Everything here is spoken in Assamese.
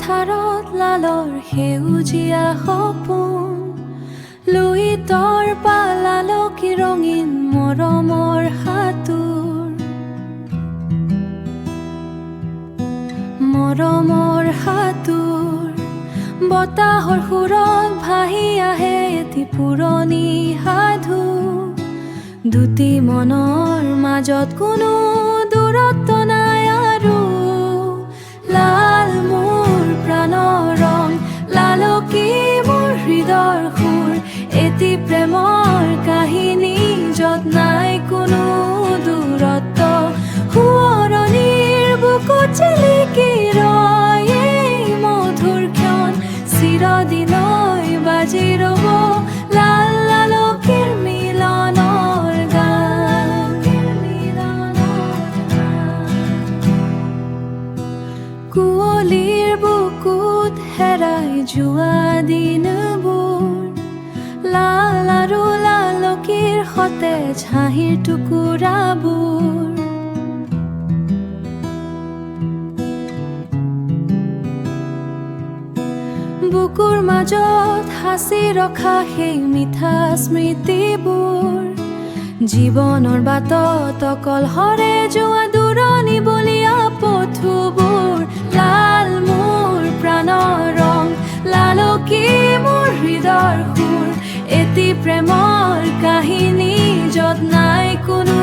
পথাৰত লালৰ সেউজীয়া সপোন লুইতৰ পালালকি ৰঙীন মৰমৰ সাঁতোৰ মৰমৰ সাঁতোৰ বতাহৰ সুৰত ভাহি আহে এটি পুৰণি সাধু দুটি মনৰ মাজত কোনো দূৰত্ব নাই আৰু লাল মোৰ প্ৰাণৰ ৰং লালকি মোৰ হৃদয়ৰ সুৰ এটি প্ৰেমৰ কাহিনী য'ত নাই কোনো দূৰত্ব সোঁৱৰণিৰ বুকুত জিলিকি ৰয় এই মধুৰ ক্ষণ চিৰদিনলৈ বাজি ৰ'ব লাল লালকিৰ মিলনৰ গান কুঁৱলীৰ বুকুত হেৰাই যোৱা দিনবোৰ লাল আৰু লালকিৰ সতেজ হাঁহিৰ টুকুৰাবোৰ বুকুৰ মাজত সাঁচি ৰখা সেই মিঠা স্মৃতিবোৰ জীৱনৰ বাটত অকলশৰে যোৱা দূৰণিবলীয়া পথবোৰ লাল মোৰ প্ৰাণৰ ৰং লালকি মোৰ হৃদয়ৰ সুৰ এটি প্ৰেমৰ কাহিনী য'ত নাই কোনো